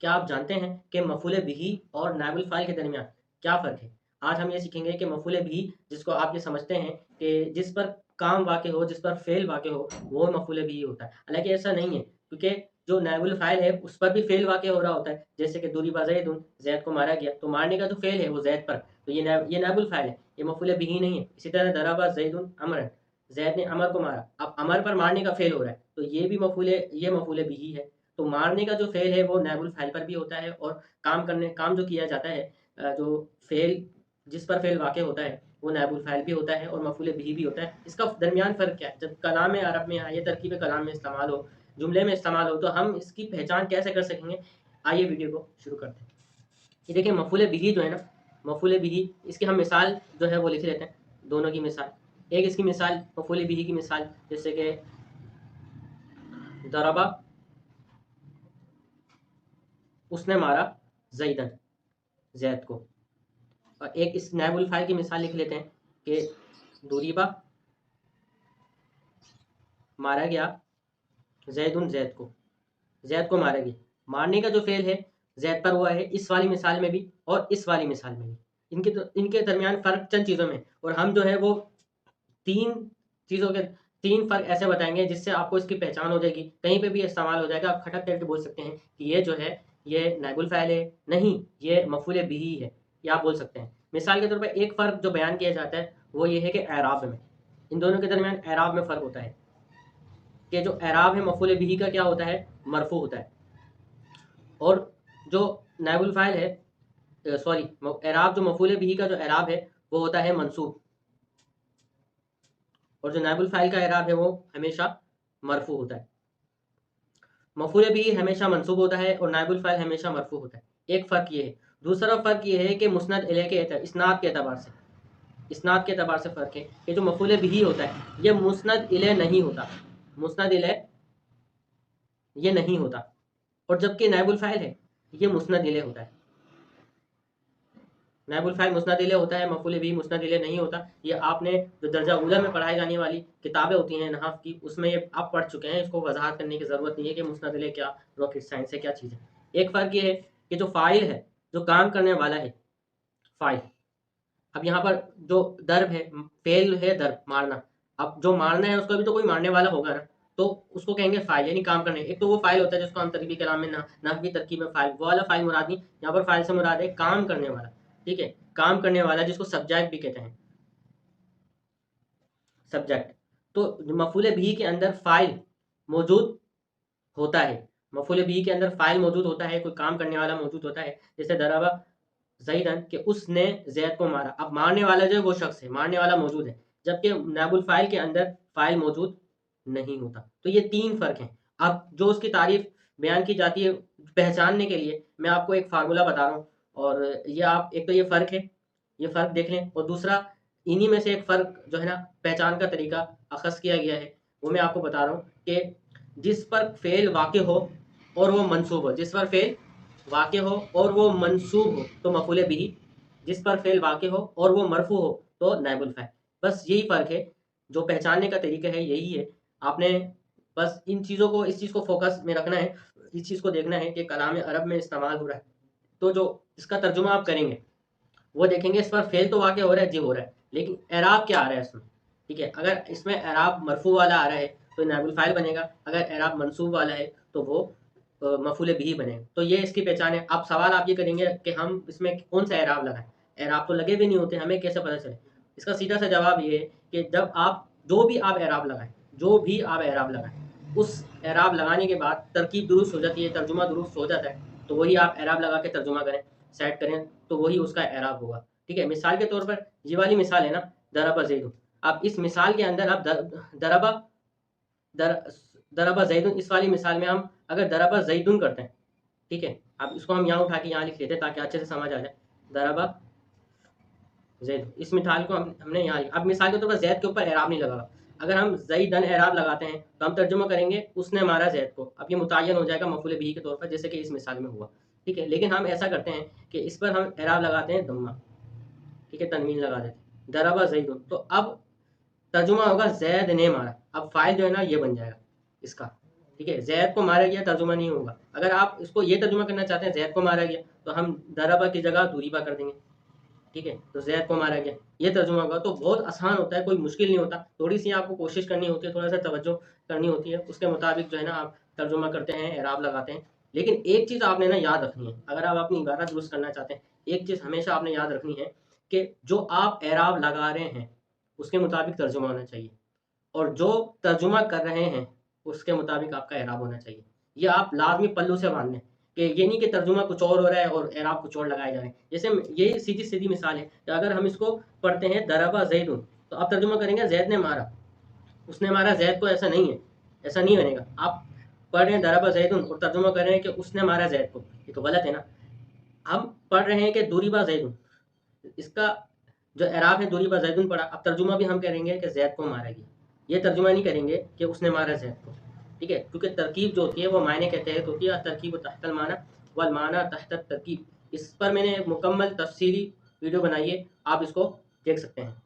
क्या आप जानते हैं कि मफ़ूल बिही और नाइबुल फ़ाइल के दरमियान क्या फ़र्क है? आज हम ये सीखेंगे कि मफ़ूल बिही जिसको आप ये समझते हैं कि जिस पर काम वाक़े हो, जिस पर फ़ेल वाक़े हो, वो मफ़ूल बिही होता है। हालाँकि ऐसा नहीं है, क्योंकि जो नाइबुल फ़ाइल है उस पर भी फ़ेल वाक़े हो रहा होता है। जैसे कि दुरिबा ज़ैदुन, ज़ैद को मारा गया, तो मारने का जो फ़ेल है वो ज़ैद पर, तो ये नाइबुल फ़ाइल है, ये मफ़ूल बिही नहीं है। इसी तरह दरबा ज़ैदुन अमरन, ज़ैद ने अमर को मारा, अब अमर पर मारने का फ़ेल हो रहा है, तो ये मफ़ूल बिही है। तो मारने का जो फ़ेल है वो नाइबुल फ़ाइल पर भी होता है, और काम जो किया जाता है, जो फ़ेल जिस पर फ़ेल वाक़े होता है वो नाइबुल फ़ाइल भी होता है और मफ़ूल बिही भी होता है। इसका दरमियान फ़र्क क्या है? जब कलाम अरब में ये तरकीब कलाम में इस्तेमाल हो, जुमले में इस्तेमाल हो, तो हम इसकी पहचान कैसे कर सकेंगे? आइए वीडियो को शुरू करते हैं। ये देखिए मफ़ूल बिही जो है ना, मफ़ूल बिही इसकी हम मिसाल जो है वो लिख लेते हैं, दोनों की मिसाल। एक इसकी मिसाल मफ़ूल बिही की मिसाल, जैसे कि दरबा, उसने मारा ज़ैदन, ज़ैद को। और एक इस नाइबुल फ़ाइल की मिसाल लिख लेते हैं कि दुरिबा, मारा गया ज़ैदुन, ज़ैद को मारा गया। मारने का जो फ़ेल है ज़ैद पर हुआ है, इस वाली मिसाल में भी और इस वाली मिसाल में भी। इनके दरमियान फ़र्क चंद चीज़ों में, और हम जो है वो 3 चीज़ों के 3 फ़र्क ऐसे बताएँगे जिससे आपको इसकी पहचान हो जाएगी। कहीं पे भी इस्तेमाल हो जाएगा, आप खटक करके बोल सकते हैं कि ये जो है ये नाइबुल फ़ाइल है, नहीं ये मफ़ूल बिही है, ये आप बोल सकते हैं। मिसाल के तौर पे एक फ़र्क जो बयान किया जाता है वो ये है कि एराब में, इन दोनों के दरमियान एराब में फ़र्क होता है कि जो एराब है मफ़ूल बिही का क्या होता है, मरफ़ू होता है, और जो नाइबुल फ़ाइल है, सॉरी, एराब जो मफ़ूल बिही का जो एराब है वो होता है मंसूब, और जो नाइबुल फ़ाइल का एराब है वो हमेशा मरफ़ू होता है। मफ़ूल बिही हमेशा मंसूब होता है और नाइबुल फ़ाइल हमेशा मरफ़ू होता है। एक फ़र्क ये है। दूसरा फ़र्क ये है कि मुस्नद इलैह के इस्नाद के एतबार से, फ़र्क है कि जो मफ़ूल बिही होता है ये मुस्नद इलैह नहीं होता, मुस्नद इलैह ये नहीं होता, और जबकि नाइबुल फ़ाइल है ये मुस्नद इलैह होता है। नाइबुल फ़ाइल मुस्नद इलैह होता है, मफ़ूल बिही मुस्नद इलैह नहीं होता। ये आपने जो दर्जा ऊला में पढ़ाई जाने वाली किताबें होती हैं नहव की, उसमें ये आप पढ़ चुके हैं, इसको वज़ाहत करने की ज़रूरत नहीं है कि मुस्नद इलैह क्या, रॉकेट साइंस है, क्या चीज़ है। एक फ़र्क ये है कि जो फ़ाइल है, जो काम करने वाला है, फ़ाइल, अब यहाँ पर जो दर्ब है, फ़ेल है दर्ब, मारना। अब जो मारना है उसका भी तो कोई मारने वाला होगा ना, तो उसको कहेंगे फ़ाइल, यानी काम करने। एक तो वो फ़ाइल होता है जिसको हम तरकीबी कलाम में नहवी तरकीब में फ़ाइल, वो वाला फ़ाइल मुराद नहीं, यहाँ पर फ़ाइल से मुराद है काम करने वाला, ठीक है? काम करने वाला जिसको सब्जेक्ट भी कहते हैं, सब्जेक्ट। तो मफ़ूल बिही के अंदर फ़ाइल मौजूद होता है, मफ़ूल बिही के अंदर फ़ाइल मौजूद होता है, कोई काम करने वाला मौजूद होता है। जैसे दरबा ज़ैदन कि उसने ज़ैद को मारा। अब मारने वाला जो है वो शख्स है, मारने वाला मौजूद है, जबकि नाइबुल फ़ाइल के अंदर फ़ाइल मौजूद नहीं होता। तो ये 3 फ़र्क हैं। अब जो उसकी तारीफ़ बयान की जाती है पहचानने के लिए, मैं आपको एक फ़ार्मूला बता रहा हूँ, और ये आप एक तो ये फ़र्क है, ये फ़र्क देख लें, और दूसरा इन्हीं में से एक फ़र्क जो है ना, पहचान का तरीका अख़ज़ किया गया है, वो मैं आपको बता रहा हूँ कि जिस पर फ़ेल वाक़िअ हो और वो मंसूब हो, जिस पर फ़ेल वाक़िअ हो और वो मंसूब हो तो मफ़ूल बिही, जिस पर फ़ेल वाक़िअ हो और वो मरफ़ू हो तो नाइबुल फ़ाइल। बस यही फ़र्क है, जो पहचानने का तरीका है यही है। आपने बस इन चीज़ों को, इस चीज़ को फ़ोकस में रखना है, इस चीज़ को देखना है कि कलाम अरब में इस्तेमाल हो रहा है, तो जो इसका तर्जुमा आप करेंगे वो देखेंगे इस पर फ़ेल तो वाक़िअ हो रहा है, जी हो रहा है, लेकिन एराब क्या आ रहा है इसमें, ठीक है? अगर इसमें एराब मरफ़ू वाला आ रहा है तो नाइबुल फ़ाइल बनेगा, अगर एराब मंसूब वाला है तो वो मफ़ूल बिही बनेगा। तो ये इसकी पहचान है। अब सवाल आप ये करेंगे कि हम इसमें कौन सा एराब लगाएँ? एराब तो लगे भी नहीं होते, हमें कैसे पता चले? इसका सीधा सा जवाब ये है कि जब आप जो भी आप एराब लगाएँ, उस एराब लगाने के बाद तरकीब दुरुस्त हो जाती है, तर्जुमा दुरुस्त हो जाता है, तो वही आप एराब लगा के तर्जुमा करें, सेट करें, तो वही उसका एराब होगा, ठीक है? मिसाल के तौर पर ये वाली मिसाल है ना, दरबा ज़ैदुन। अब इस मिसाल के अंदर आप दरबा दर दरबा ज़ैदुन, इस वाली मिसाल में हम अगर दरबा ज़ैदुन करते हैं, ठीक है? अब इसको हम यहाँ उठा के यहाँ लिख लेते हैं ताकि अच्छे से समझ आ जाए। दरबा ज़ैद, इस मिसाल को हमने यहाँ लिखा। अब मिसाल के तौर पर ज़ैद के ऊपर एराब नहीं लगा। अगर हम ज़ैदन एराब लगाते हैं तो हम तर्जुमा करेंगे उसने मारा ज़ैद को। अब ये मुतय्यन हो जाएगा मफ़ूल बिही के तौर पर, जैसे कि इस मिसाल में हुआ, ठीक है? लेकिन हम ऐसा करते हैं कि इस पर हम एराब लगाते हैं दम्मा, ठीक है? तनवीन लगा देते हैं, दरबा ज़ैदुन। तो अब तर्जुमा होगा ज़ैद ने मारा। अब फ़ाइल जो है ना ये बन जाएगा इसका, ठीक है, जैद को मारा गया तर्जुमा नहीं होगा। अगर आप इसको ये तर्जुमा करना चाहते हैं जैद को मारा गया, तो हम दरबा की जगह दुरीबा कर देंगे। ठीक है, तो जैद को मारा गया ये तर्जुमा होगा। तो बहुत आसान होता है, कोई मुश्किल नहीं होता। थोड़ी सी आपको कोशिश करनी होती है, थोड़ा सा तवज्जो करनी होती है, उसके मुताबिक जो है ना आप तर्जुमा करते हैं, एराब लगाते हैं। लेकिन एक चीज़ आपने ना याद रखनी है, अगर आप अपनी इबारत दुरुस्त करना चाहते हैं, एक चीज़ हमेशा आपने याद रखनी है कि जो आप एराब लगा रहे हैं उसके मुताबिक तर्जुमा होना चाहिए, और जो तर्जुमा कर रहे हैं उसके मुताबिक आपका एराब होना चाहिए। ये आप लाजमी पल्लू से बांध लें कि ये नहीं कि तर्जुमा कुछ और हो रहा है और एराब कुछ और लगाए जा रहे हैं। जैसे ये सीधी सीधी मिसाल है कि अगर हम इसको पढ़ते हैं दरबा जैदुन, तो आप तर्जुमा करेंगे जैद ने मारा, उसने मारा जैद को, ऐसा नहीं है, ऐसा नहीं बनेगा। आप पढ़ रहे हैं दरबा जैदुन और तर्जुमा कर रहे हैं कि उसने मारा जैद को, ये तो गलत है ना। हम पढ़ रहे हैं कि दूरीबा जैदुन, इसका जो एराब है दूरीबा जैदुन पढ़ा, अब तर्जुमा भी हम करेंगे कि जैद को मारा गया। ये तर्जुमा नहीं करेंगे कि उसने मारा जैद को। ठीक है, क्योंकि तरकीब जो होती है वो मायने के तहत होती है, तरकीब तहतल माना वल माना तहत तरकीब। इस पर मैंने एक मुकम्मल तफसीली वीडियो बनाई है, आप इसको देख सकते हैं।